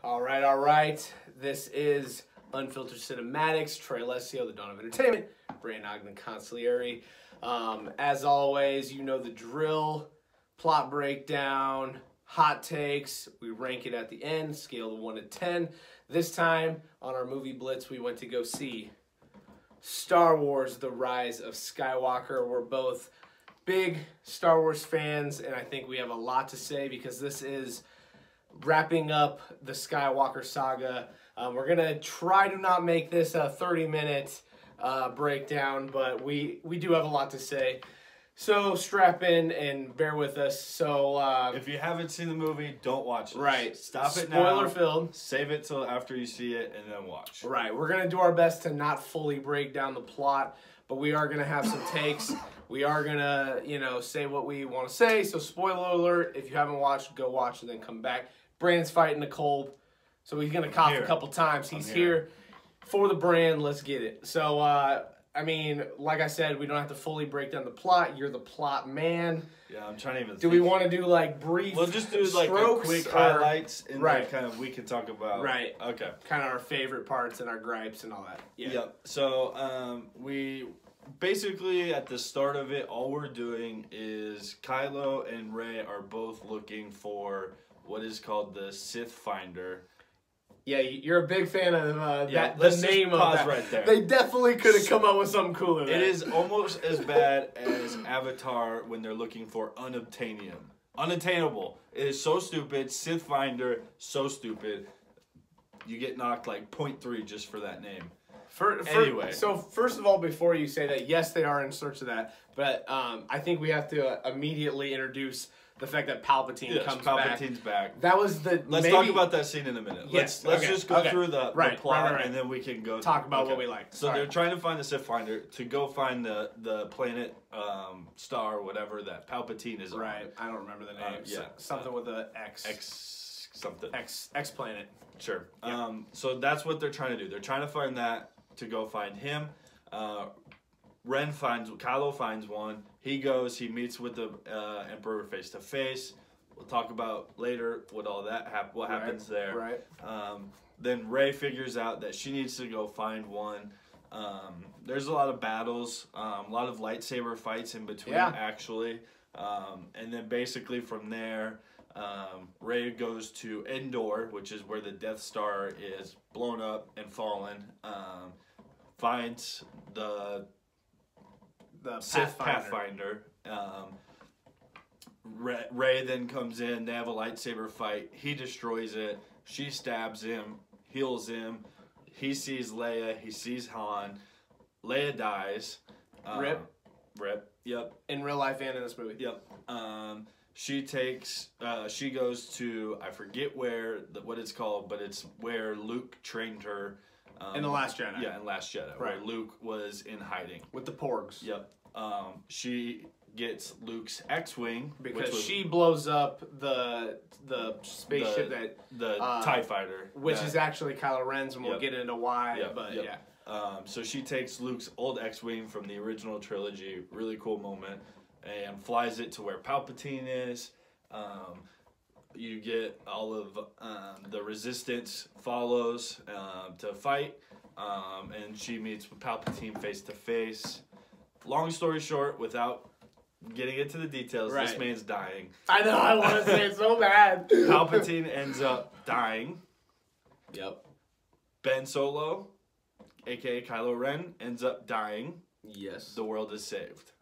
All right. This is Unfiltered Cinematics, Trey Lesio, the Dawn of Entertainment, Brandon Ogden Consigliere. As always, you know the drill, plot breakdown, hot takes. We rank it at the end, scale of 1 to 10. This time, on our movie blitz, we went to go see Star Wars, The Rise of Skywalker. We're both big Star Wars fans, and I think we have a lot to say because this is wrapping up the Skywalker saga. We're going to try to not make this a 30-minute breakdown, but we do have a lot to say. So strap in and bear with us. So if you haven't seen the movie, don't watch it. Right. Stop it now. Spoiler filled. Save it till after you see it and then watch. Right. We're going to do our best to not fully break down the plot, but we are going to have some takes. We are going to, say what we want to say. So spoiler alert, if you haven't watched, go watch and then come back. Brandon's fighting a cold, so he's going to cough a couple times. He's here for the brand. Let's get it. So, like I said, we don't have to fully break down the plot. You're the plot man. Yeah, I'm trying to even Do we want to do, brief We'll just do, strokes, quick highlights, and right. then we can talk about... Right. Okay. Kind of our favorite parts and our gripes and all that. Yeah. Yep. So, we... Basically, at the start of it, all we're doing is Kylo and Rey are both looking for what is called the Sith Finder. Yeah, you're a big fan of yeah, the name of that. Right there. They definitely could have come up with something cooler. It is almost as bad as Avatar when they're looking for unobtainium. Unattainable. It is so stupid. Sith Finder, so stupid. You get knocked like 0.3 just for that name. Anyway. So first of all, before you say that, yes, they are in search of that, but I think we have to immediately introduce the fact that Palpatine comes back. Palpatine's back. That was the. Let's talk about that scene in a minute. Yes, let's just go through the plot, right. and then we can go talk about what we like. So they're trying to find the Sith Finder to go find the planet, star, whatever that Palpatine is on. Right. I don't remember the name. Something with a X. X something. X planet. Sure. Yeah. So that's what they're trying to do. They're trying to find that to go find him. Kylo finds one. He goes, he meets with the Emperor face to face. We'll talk about later what all that happens there. Right. Then Rey figures out that she needs to go find one. There's a lot of battles, a lot of lightsaber fights in between, actually. And then basically from there, Rey goes to Endor, which is where the Death Star is blown up and fallen. Finds the Sith Pathfinder. Rey then comes in. They have a lightsaber fight. He destroys it. She stabs him, heals him. He sees Leia. He sees Han. Leia dies. Rip. Yep. In real life and in this movie. Yep. She goes to, I forget what it's called, but it's where Luke trained her. In The Last Jedi. Yeah, in Last Jedi. Right. Where Luke was in hiding. With the Porgs. Yep. She gets Luke's X-Wing. Because she blows up the spaceship the TIE Fighter. Which is actually Kylo Ren's, and we'll get into why, So she takes Luke's old X-Wing from the original trilogy, really cool moment, and flies it to where Palpatine is. You get all of the Resistance follows to fight, and she meets with Palpatine face to face. Long story short, without getting into the details, this man's dying. I know, I want to say it so bad. Palpatine ends up dying. Yep. Ben Solo, aka Kylo Ren, ends up dying. Yes. The world is saved.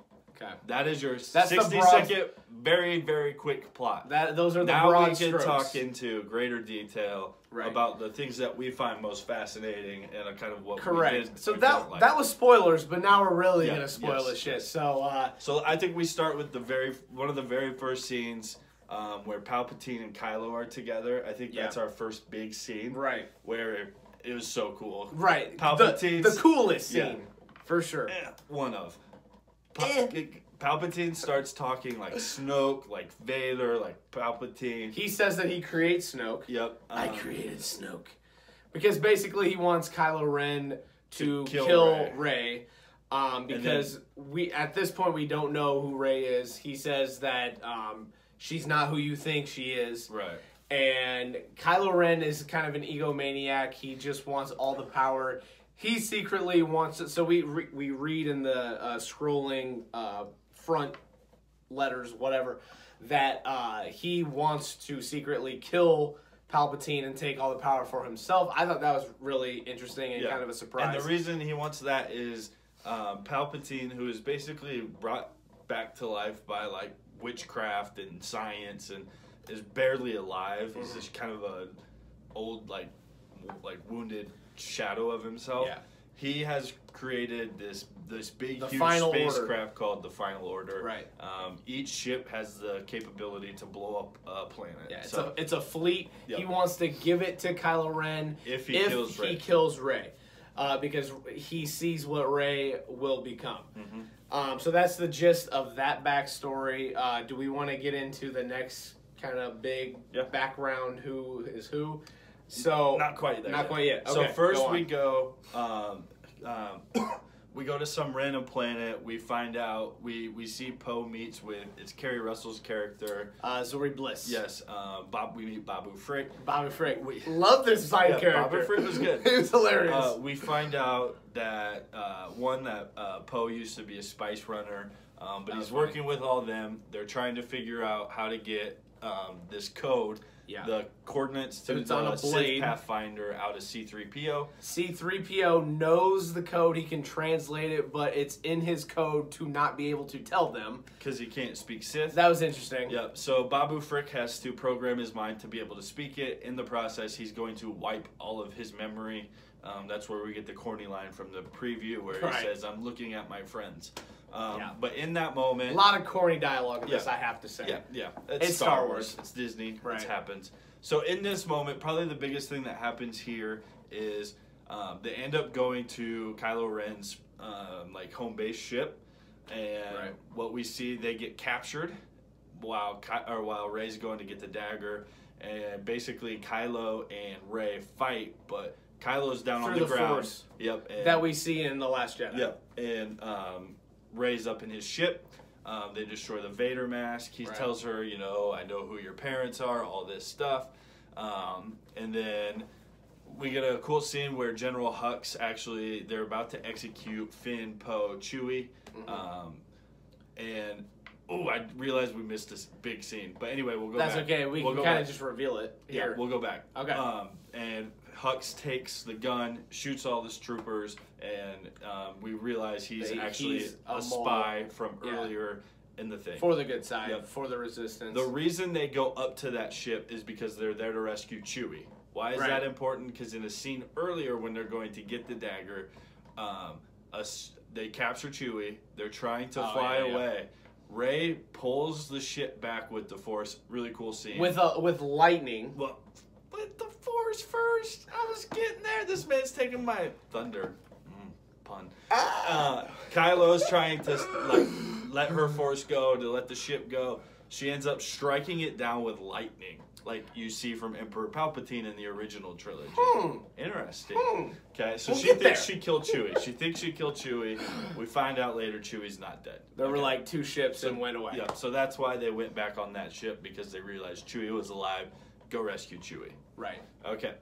Okay. That is your 60-second, very, very quick plot. Those are the now broad we can strokes. talk into greater detail about the things that we find most fascinating and kind of what we did. So that was spoilers, but now we're really gonna spoil this shit. So so I think we start with one of the very first scenes where Palpatine and Kylo are together. I think that's our first big scene. Right. Where it was so cool. Right. Palpatine's the coolest scene for sure. One of. Palpatine starts talking like Snoke, like Vader, like Palpatine. He says that he creates Snoke. Yep. I created Snoke. Because basically he wants Kylo Ren to kill Rey. Because at this point we don't know who Rey is. He says that she's not who you think she is. Right. And Kylo Ren is kind of an egomaniac. He just wants all the power. He secretly wants it. So we read in the scrolling front letters, whatever, that he wants to secretly kill Palpatine and take all the power for himself. I thought that was really interesting and kind of a surprise. And the reason he wants that is Palpatine, who is basically brought back to life by like witchcraft and science and is barely alive. He's just kind of a old like wounded shadow of himself. Yeah. He has created this big, huge Order. spacecraft called the Final Order. Right. Each ship has the capability to blow up a planet. Yeah, so it's a fleet. Yep. He wants to give it to Kylo Ren if he kills Rey. Because he sees what Rey will become. Mm-hmm. So that's the gist of that backstory. Do we want to get into the next kind of big background? Who is who? So not quite there. Not quite yet. Okay, so first we go. We go to some random planet. We find out we see Poe meets with it's Kerry Russell's character. Zori Bliss. Yes. We meet Babu Frick. Babu Frick. We love this side character. Babu Frick was good. He was hilarious. We find out that Poe used to be a spice runner, but he's working with all of them. They're trying to figure out how to get this code. Yeah. The coordinates to the Sith Pathfinder out of C-3PO. C-3PO knows the code. He can translate it, but it's in his code to not be able to tell them. Because he can't speak Sith. That was interesting. Yep. So Babu Frick has to program his mind to be able to speak it. In the process, he's going to wipe all of his memory. That's where we get the corny line from the preview where he says, "I'm looking at my friends." But in that moment, a lot of corny dialogue in this, I have to say. Yeah. It's Star Wars. It's Disney. Right. It happens. So in this moment, probably the biggest thing that happens here is they end up going to Kylo Ren's home base ship, and what we see, they get captured while Rey's going to get the dagger, and basically Kylo and Rey fight, but Kylo's down on the ground. Force. Yep. And, that we see in The Last Jedi. Yep. And Rey's up in his ship. They destroy the Vader mask. He tells her, I know who your parents are, all this stuff. And then we get a cool scene where General Hux they're about to execute Finn, Poe, Chewie. And I realized we missed this big scene. But anyway, we'll go back. That's okay. We can kind of just reveal it here. Yeah, we'll go back. Okay. And Hux takes the gun, shoots all the troopers, and we realize he's actually a spy from earlier in the thing. For the good side, for the Resistance. The reason they go up to that ship is because they're there to rescue Chewie. Why is that important? Because in a scene earlier when they're going to get the dagger, they capture Chewie. They're trying to fly away. Rey pulls the ship back with the Force. Really cool scene. With lightning. Well, with the Force first. I was getting there. This man's taking my thunder. Pun. Kylo's trying to let her Force go, to let the ship go. She ends up striking it down with lightning, like you see from Emperor Palpatine in the original trilogy. Interesting. Okay, so she thinks she killed Chewie. We find out later Chewie's not dead. There were like two ships and went away. Yeah, so that's why they went back on that ship, because they realized Chewie was alive. Go rescue Chewie. Right. Okay.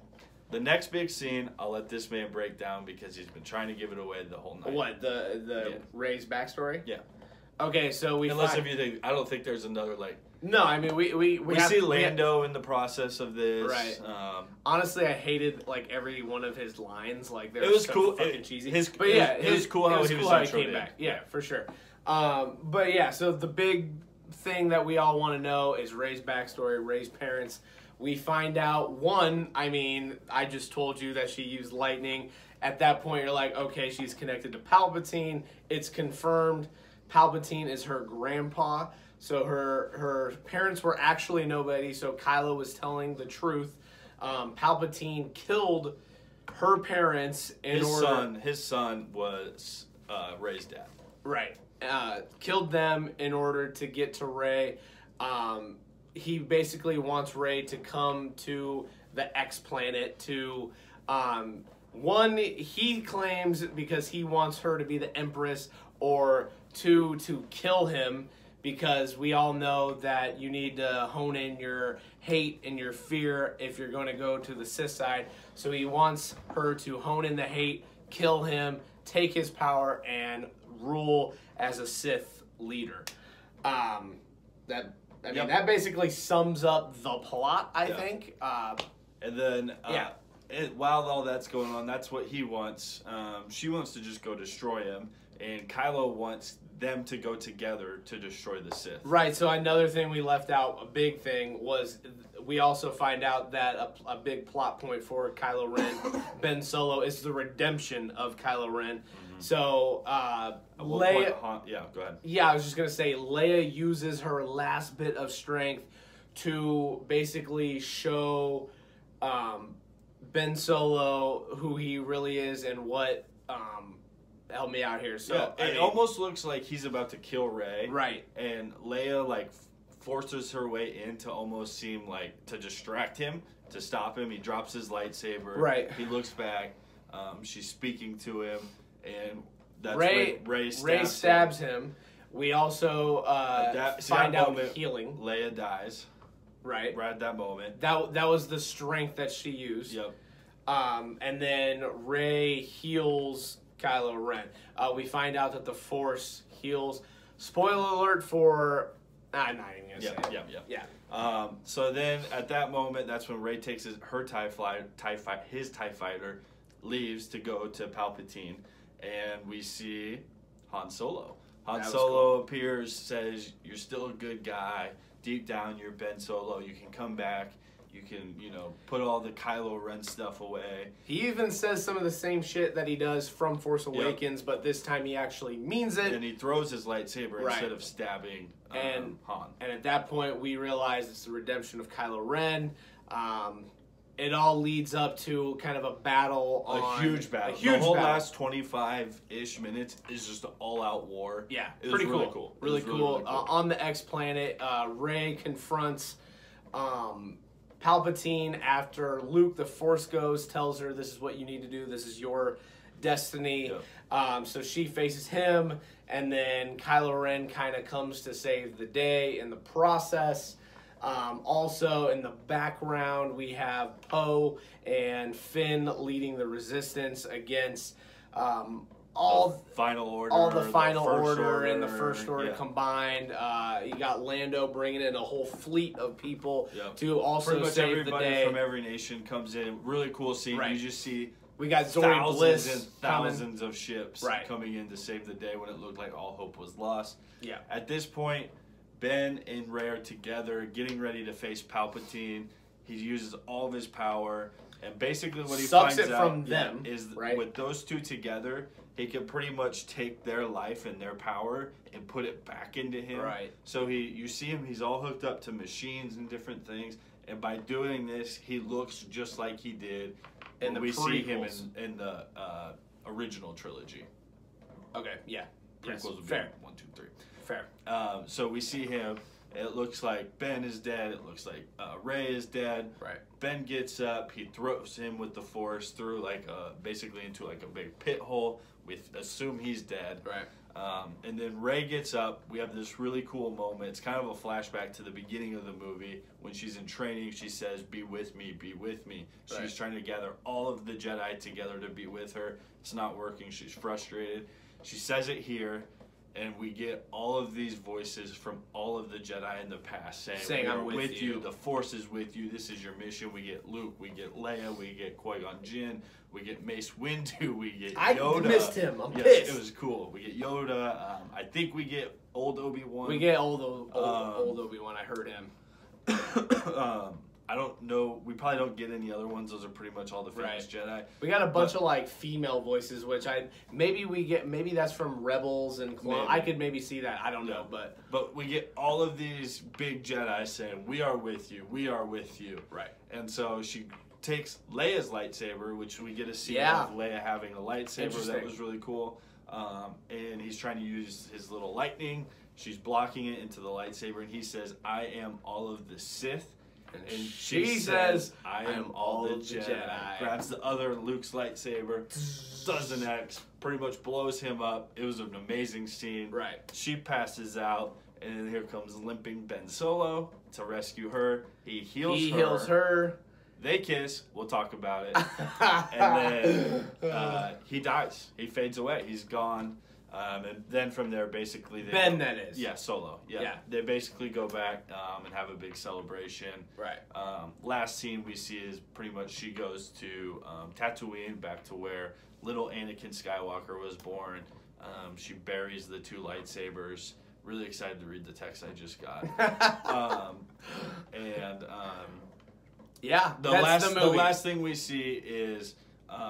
The next big scene, I'll let this man break down because he's been trying to give it away the whole night. What, the Reys backstory? Yeah. Okay, so if you think, I don't think there's another No, I mean we see Lando in the process of this. Right. Honestly, I hated every one of his lines. It was cool. Fucking cheesy. It was cool how he came back. Yeah, for sure. But yeah, so the big thing that we all want to know is Rey's backstory, Rey's parents. We find out, I just told you that she used lightning. At that point, you're like, okay, she's connected to Palpatine. It's confirmed. Palpatine is her grandpa. So her parents were actually nobody. So Kylo was telling the truth. Palpatine killed her parents His son was Rey's dad. Right. Killed them in order to get to Rey. He basically wants Rey to come to the X planet to, he claims because he wants her to be the Empress, or two, to kill him because we all know that you need to hone in your hate and your fear if you're going to go to the Sith side. So he wants her to hone in the hate, kill him, take his power, and rule as a Sith leader. That basically sums up the plot, I think. And then, while all that's going on, that's what he wants. She wants to just go destroy him, and Kylo wants them to go together to destroy the Sith. Right, so another thing we left out, a big thing, was we also find out that a big plot point for Kylo Ren, Ben Solo, is the redemption of Kylo Ren. Mm-hmm. So, Leia... go ahead. Yeah, I was just going to say, Leia uses her last bit of strength to basically show Ben Solo who he really is and what... help me out here. So it almost looks like he's about to kill Rey. Right. And Leia, forces her way in to almost seem like to distract him, to stop him. He drops his lightsaber. Right. He looks back. She's speaking to him, and that's Rey stabs him. We also find out healing. Leia dies. Right. Right at that moment. That was the strength that she used. Yep. And then Rey heals Kylo Ren. We find out that the Force heals. Spoiler alert for... I'm not even going to say it. Yeah. So then, at that moment, that's when Rey takes his TIE Fighter, leaves to go to Palpatine, and we see Han Solo. Han Solo appears, says, "You're still a good guy. Deep down, you're Ben Solo. You can come back. You can, put all the Kylo Ren stuff away." He even says some of the same shit that he does from Force Awakens, but this time he actually means it. And he throws his lightsaber instead of stabbing Han. And at that point, we realize it's the redemption of Kylo Ren. It all leads up to kind of a battle. A huge battle. The whole last 25-ish minutes is just an all-out war. Yeah, pretty cool. Really cool. On the X planet, Rey confronts... Palpatine after Luke, the Force Ghost, tells her this is what you need to do. This is your destiny. Yep. So she faces him, and then Kylo Ren kind of comes to save the day in the process. Also, in the background, we have Poe and Finn leading the resistance against all the Final Order and the First Order combined. You got Lando bringing in a whole fleet of people to also pretty much save everybody the day. From every nation comes in. Really cool scene. Right. You just see we got Zori Bliss and thousands of ships coming in to save the day when it looked like all hope was lost. Yeah. At this point, Ben and Rey are together, getting ready to face Palpatine. He uses all of his power, and basically what he finds out is with those two together, he can pretty much take their life and their power and put it back into him. Right. So you see him, he's all hooked up to machines and different things, and by doing this, he looks just like he did when we see him in the original trilogy. Okay, yeah. Prequels would be 1, 2, 3. Fair. So we see him. It looks like Ben is dead. It looks like Rey is dead. Right. Ben gets up. He throws him with the Force through basically into a big pit hole. We assume he's dead. Right. And then Rey gets up. We have this really cool moment. It's kind of a flashback to the beginning of the movie when she's in training. She says, "Be with me, be with me." She's trying to gather all of the Jedi together to be with her. It's not working. She's frustrated. She says it here. And we get all of these voices from all of the Jedi in the past saying I'm with you. The Force is with you. This is your mission. We get Luke. We get Leia. We get Qui-Gon Jinn. We get Mace Windu. We get Yoda. I missed him. I'm pissed. It was cool. We get Yoda. I think we get old Obi-Wan. We get old Obi-Wan. I heard him. I don't know. We probably don't get any other ones. Those are pretty much all the famous Jedi. We got a bunch of female voices, which maybe that's from Rebels and Clone. I could maybe see that. I don't know, but we get all of these big Jedi saying, "We are with you. We are with you." Right. And so she takes Leia's lightsaber, which we get a scene of Leia having a lightsaber. That was really cool. And he's trying to use his little lightning. She's blocking it into the lightsaber, and he says, "I am all of the Sith." And she says, "I am all the Jedi." Grabs the other Luke's lightsaber, does an X, pretty much blows him up. It was an amazing scene. Right. She passes out, And then here comes limping Ben Solo to rescue her. He heals He her. heals her. They kiss. We'll talk about it. And then he dies. He fades away. He's gone. And then from there, basically... Ben, that is. Yeah, Solo. Yeah. They basically go back and have a big celebration. Right. Last scene we see is pretty much she goes to Tatooine, back to where little Anakin Skywalker was born. She buries the 2 lightsabers. Really excited to read the text I just got. Yeah, the last thing we see is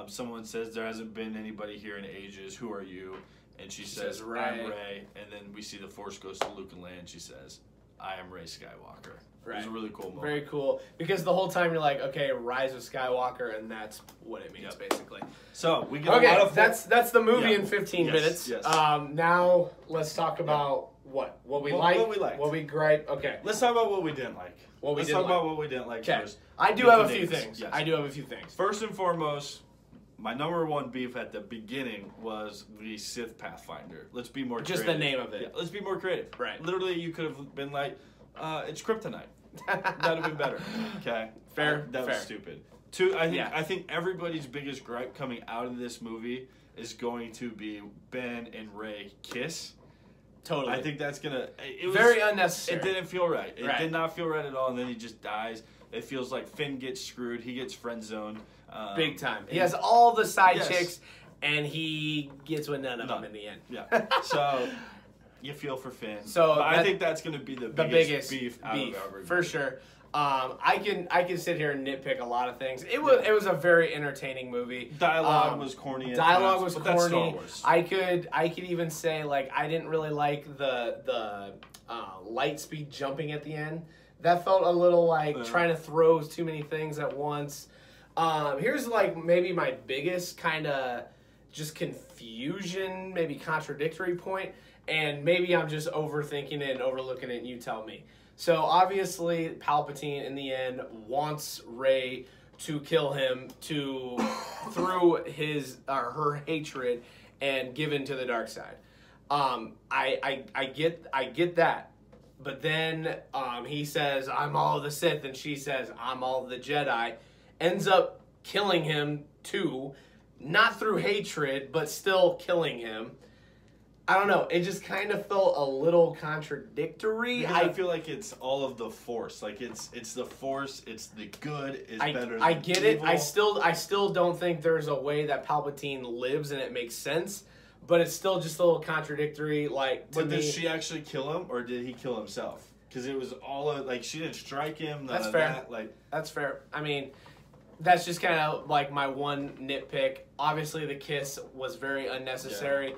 someone says there hasn't been anybody here in ages. Who are you? And she says Rey. I'm Rey. And then we see the Force goes to Luke and Leia, and she says, I am Reys Skywalker. Right. It was a really cool moment. Very cool. Because the whole time you're like, okay, Rise of Skywalker, and that's what it means, basically. So we get a lot of that's the movie in 15 minutes. Yes. Now let's talk about what we like, what we gripe. Okay. Let's talk about what we didn't like. Let's talk about what we didn't like first. I do have a few things. Yes. I do have a few things. First and foremost, my number one beef at the beginning was the Sith Pathfinder. Let's be more Just creative. the name of it. Yeah, let's be more creative. Right. Literally, you could have been like, it's kryptonite. That would have been better. Okay. Fair. That fair. was stupid. I think everybody's biggest gripe coming out of this movie is going to be Ben and Rey kiss. Totally. I think that's gonna. It was very unnecessary. It didn't feel right. It did not feel right at all. And then he just dies. It feels like Finn gets screwed. He gets friend zoned. Big time. He has all the side chicks, and he gets with none of them in the end. Yeah. So you feel for Finn. So I think that's going to be the biggest beef out of everybody. For sure. I can sit here and nitpick a lot of things. It was a very entertaining movie. Dialogue was corny. Dialogue was corny. That's Star Wars. I could even say like I didn't really like the light speed jumping at the end. That felt a little like trying to throw too many things at once. Here's like maybe my biggest kind of just confusion, maybe contradictory point, and maybe I'm just overthinking it and overlooking it, and you tell me. So obviously Palpatine in the end wants Rey to kill him through her hatred and give in to the dark side. I get that. But then he says, I'm all of the Sith, and she says, I'm all of the Jedi. Ends up killing him too, not through hatred, but still killing him. I don't know. It just kind of felt a little contradictory. I feel like it's all of the Force. Like it's the Force. It's the good is better than I get evil. it. I still don't think there's a way that Palpatine lives and it makes sense. But it's still just a little contradictory. Like, but did she actually kill him, or did he kill himself? Because it was all like she didn't strike him. That's fair. That's fair. I mean, that's just kind of like my one nitpick. Obviously, the kiss was very unnecessary.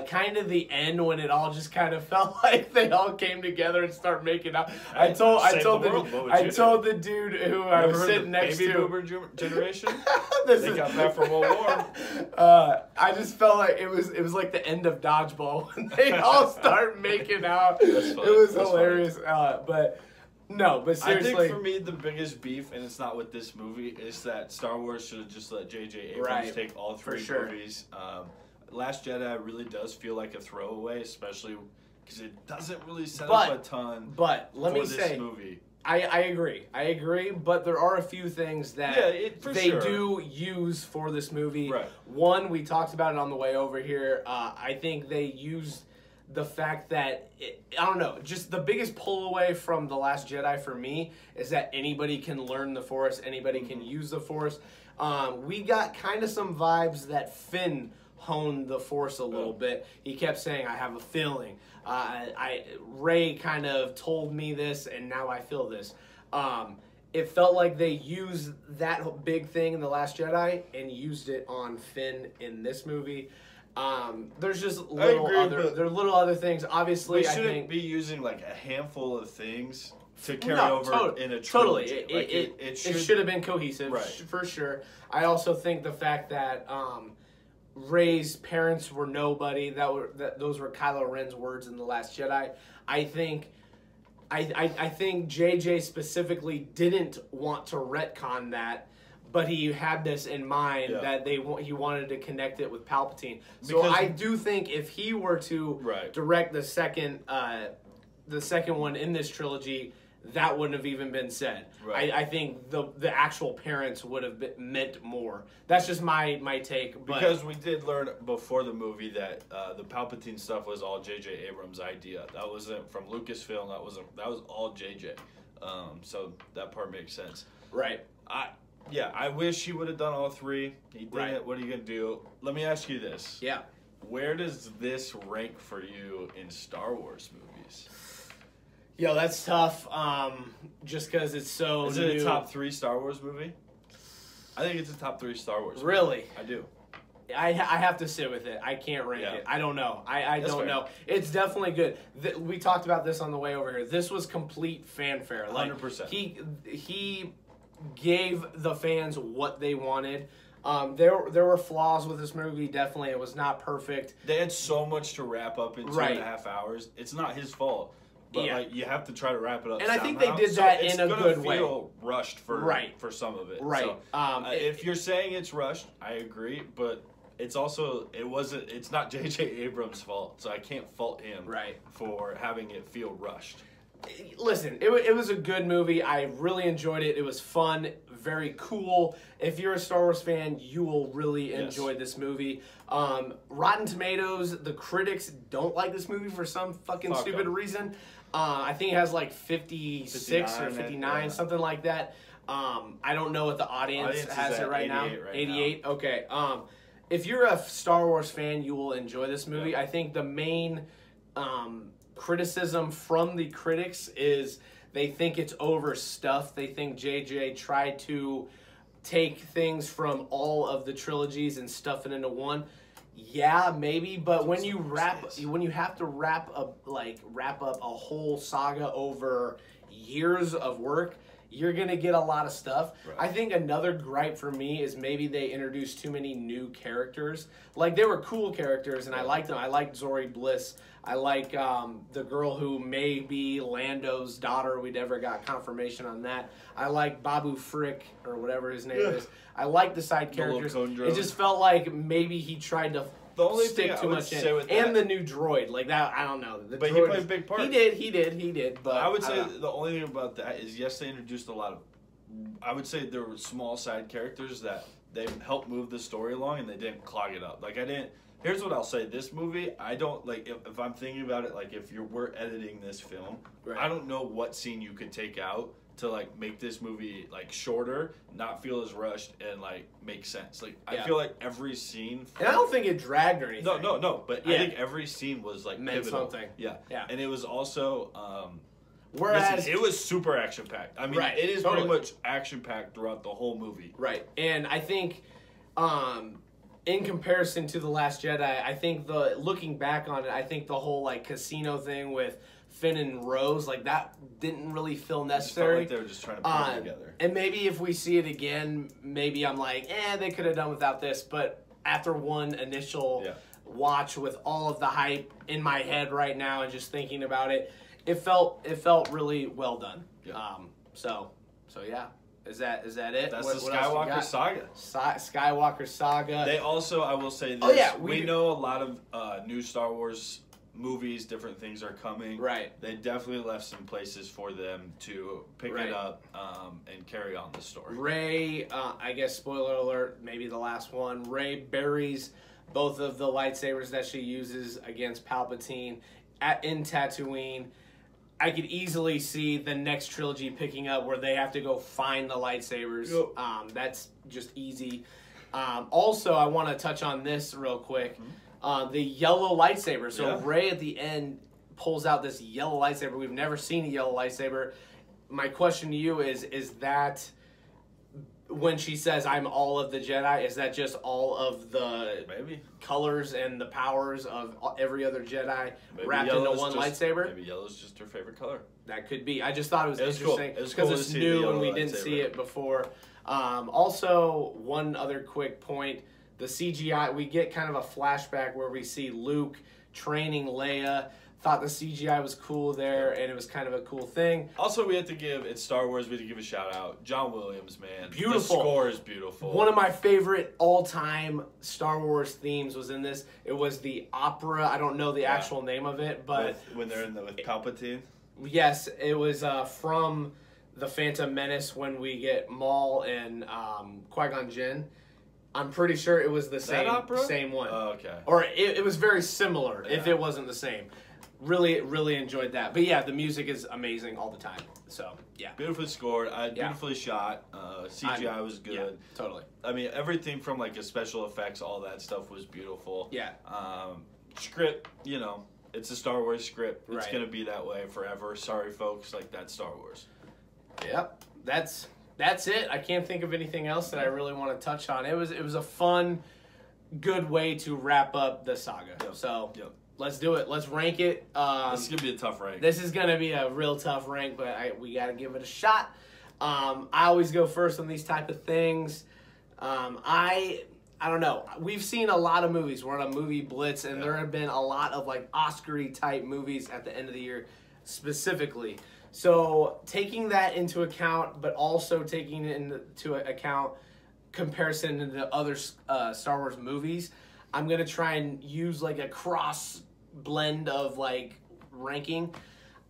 Kind of the end when it all just kind of felt like they all came together and start making out. I told the dude who I was sitting next to. Baby boomer generation. They got that from World War. I just felt like it was like the end of Dodgeball when they all start making out. It was hilarious. But seriously, I think for me the biggest beef, and it's not with this movie, is that Star Wars should have just let J.J. Abrams take all three movies. Last Jedi really does feel like a throwaway, especially because it doesn't really set up a ton. But let me this say, movie. I agree, but there are a few things that they do use for this movie. Right. One, we talked about it on the way over here. I think they used the fact that, I don't know, just the biggest pull away from The Last Jedi for me is that anybody can learn the Force, anybody can use the Force. We got kind of some vibes that Finn honed the Force a little bit. He kept saying, I have a feeling. Rey kind of told me this, and now I feel this. It felt like they used that big thing in The Last Jedi and used it on Finn in this movie. There's just little other things. Obviously, we shouldn't be using like a handful of things to carry over in a trilogy. It should have been cohesive, for sure. I also think the fact that Rey's parents were nobody. Those were Kylo Ren's words in The Last Jedi. I think JJ specifically didn't want to retcon that, but he had this in mind that he wanted to connect it with Palpatine. So I do think if he were to direct the second the second one in this trilogy, that wouldn't have even been said. Right. I think the actual parents would have meant more. That's just my take. But because we did learn before the movie that the Palpatine stuff was all J.J. Abrams' idea. That wasn't from Lucasfilm. That was all J.J. So that part makes sense. Right. I wish he would have done all three. He didn't. Right. What are you gonna do? Let me ask you this. Yeah. Where does this rank for you in Star Wars movies? Yo, that's tough. Just because it's so Is new. it a top 3 Star Wars movie? I think it's a top 3 Star Wars movie. Really? I do. I have to sit with it. I can't rank it. I don't know. I don't know. It's definitely good. We talked about this on the way over here. This was complete fanfare. 100%. He gave the fans what they wanted. There were flaws with this movie. Definitely, it was not perfect. They had so much to wrap up in 2.5 hours. It's not his fault. But you have to try to wrap it up. And somehow. I think they did that in a good way. It's gonna feel rushed for some of it. Right. So, if you're saying it's rushed, I agree. But it's also it's not J.J. Abrams' fault, so I can't fault him for having it feel rushed. Listen, it was a good movie. I really enjoyed it. It was fun, very cool. If you're a Star Wars fan, you will really enjoy this movie. Rotten Tomatoes, the critics don't like this movie for some fucking stupid reason. I think it has like 56 or 59, something like that. I don't know what the audience has it right now. 88. Okay. If you're a Star Wars fan, you will enjoy this movie. I think the main criticism from the critics is they think it's overstuffed. They think JJ tried to take things from all of the trilogies and stuff it into one. Yeah, maybe, but when you have to wrap up a whole saga over years of work, you're gonna get a lot of stuff. Right. I think another gripe for me is maybe they introduced too many new characters. Like, they were cool characters, and I liked them. I liked Zori Bliss. I like the girl who may be Lando's daughter. We never got confirmation on that. I like Babu Frick, or whatever his name is. I like the side characters. It just felt like maybe he tried to stick too much in. And the new droid. Like that, I don't know. But he played a big part. He did. But I would say the only thing about that is, yes, they introduced a lot of... I would say there were small side characters that they helped move the story along, and they didn't clog it up. Like, I didn't... Here's what I'll say. This movie, I don't... Like, if I'm thinking about it, like, if we're editing this film, I don't know what scene you could take out to, like, make this movie, like, shorter, not feel as rushed, and, like, make sense. Like, I feel like every scene... And I don't think it dragged or anything. No. But I think every scene was, like, meant pivotal. Something. Yeah. And it was also... Whereas... it was super action-packed. I mean, it is pretty much action-packed throughout the whole movie. Right. And I think... in comparison to The Last Jedi, I think looking back on it, I think the whole, like, casino thing with Finn and Rose, like, that didn't really feel necessary. It felt like they were just trying to put it together. And maybe if we see it again, maybe I'm like, they could have done without this. But after one initial watch with all of the hype in my head right now and just thinking about it, it felt really well done. Yeah. So yeah. Is that it? That's the Skywalker saga. Skywalker saga. They also, I will say this. We know a lot of new Star Wars movies, different things are coming. Right. They definitely left some places for them to pick it up and carry on the story. Rey, I guess, spoiler alert, maybe the last one. Rey buries both of the lightsabers that she uses against Palpatine in Tatooine. I could easily see the next trilogy picking up where they have to go find the lightsabers. Yep. That's just easy. Also, I want to touch on this real quick. The yellow lightsaber. So Rey at the end pulls out this yellow lightsaber. We've never seen a yellow lightsaber. My question to you is that when she says, I'm all of the Jedi, is that just all of the colors and the powers of every other Jedi wrapped into one lightsaber? Maybe yellow's just her favorite color. That could be. I just thought it was interesting because it's new and we didn't see it before. Also, one other quick point, the CGI, we get kind of a flashback where we see Luke training Leia. Thought the CGI was cool there, and it was kind of a cool thing. Also, we have to give, it's Star Wars, we have to give a shout out. John Williams, man. Beautiful. The score is beautiful. One of my favorite all-time Star Wars themes was in this. It was the opera. I don't know the actual name of it, but... When they're with Palpatine? Yes, it was from The Phantom Menace when we get Maul and Qui-Gon Jinn. I'm pretty sure it was the same one. Oh, okay. Or it was very similar if it wasn't the same. Really, really enjoyed that. But yeah, the music is amazing all the time. So, yeah. Beautifully scored, beautifully shot. CGI was good. Yeah, totally. I mean, everything from like special effects, all that stuff was beautiful. Yeah. Script, you know, it's a Star Wars script. It's Right. gonna be that way forever. Sorry, folks, like that's Star Wars. Yep. That's it. I can't think of anything else that I really want to touch on. It was a fun, good way to wrap up the saga. Yep. So Yep. let's do it. Let's rank it. This is gonna be a tough rank. This is gonna be a real tough rank, but we gotta give it a shot. I always go first on these type of things. I don't know. We've seen a lot of movies. We're on a movie blitz, and there have been a lot of like Oscar-y type movies at the end of the year, specifically. So taking that into account, but also taking into account comparison to the other Star Wars movies, I'm gonna try and use like a cross blend of like ranking.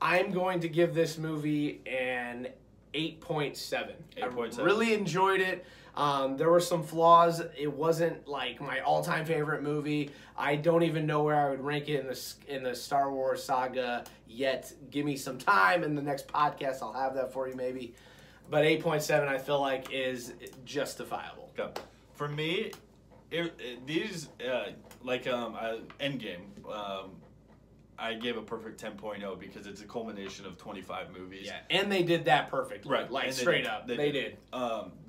I'm going to give this movie an 8.7. 8.7. I really enjoyed it. There were some flaws. It wasn't like my all-time favorite movie. I don't even know where I would rank it in the Star Wars saga yet. Give me some time. In the next podcast, I'll have that for you maybe. But 8.7, I feel like, is justifiable. Okay. For me, Endgame, I gave a perfect 10.0 because it's a culmination of 25 movies. Yeah, and they did that perfectly. Right. Like, and straight up. They did.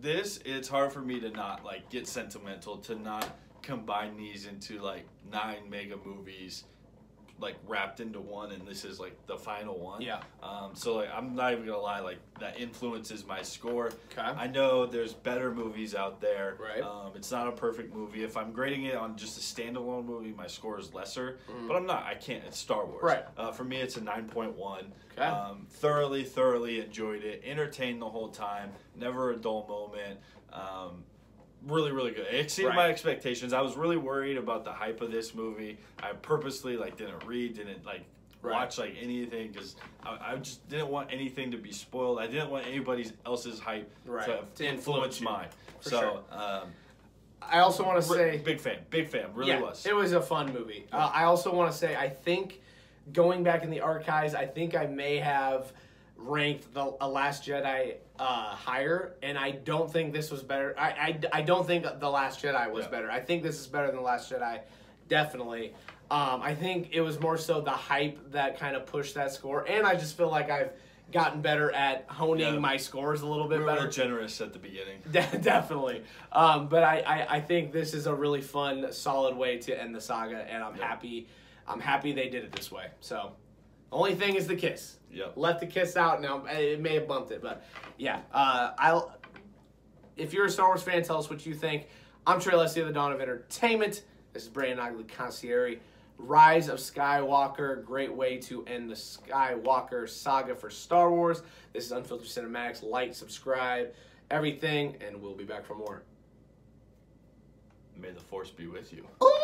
It's hard for me to not, like, get sentimental, to not combine these into, like, 9 mega movies, like, wrapped into one, and this is, like, the final one. Yeah. So, like, I'm not even gonna lie, like, that influences my score. Okay. I know there's better movies out there. Right. It's not a perfect movie. If I'm grading it on just a standalone movie, my score is lesser. But I'm not. I can't. It's Star Wars. Right. For me, it's a 9.1. Okay. Thoroughly enjoyed it. Entertained the whole time. Never a dull moment. Really, really good. It exceeded my expectations. I was really worried about the hype of this movie. I purposely didn't watch anything because I just didn't want anything to be spoiled. I didn't want anybody else's hype to influence mine. Sure. I also want to say big fan. Really was. It was a fun movie. I also want to say I think going back in the archives, I think I may have ranked the Last Jedi higher, and I don't think this was better. I don't think The Last Jedi was better. I think this is better than The Last Jedi, definitely. I think it was more so the hype that kind of pushed that score, and I just feel like I've gotten better at honing my scores a little bit better. We were generous at the beginning. Definitely. But I think this is a really fun, solid way to end the saga, and I'm happy. I'm happy they did it this way. So, only thing is the kiss. Yep. Left the kiss out. Now it may have bumped it, but yeah. If you're a Star Wars fan, tell us what you think. I'm Trey Leslie of the Dawn of Entertainment. This is Brandon Conciliary. Rise of Skywalker, great way to end the Skywalker saga for Star Wars. This is Unfiltered Cinematics. Like, subscribe, everything, and we'll be back for more. May the Force be with you. Ooh.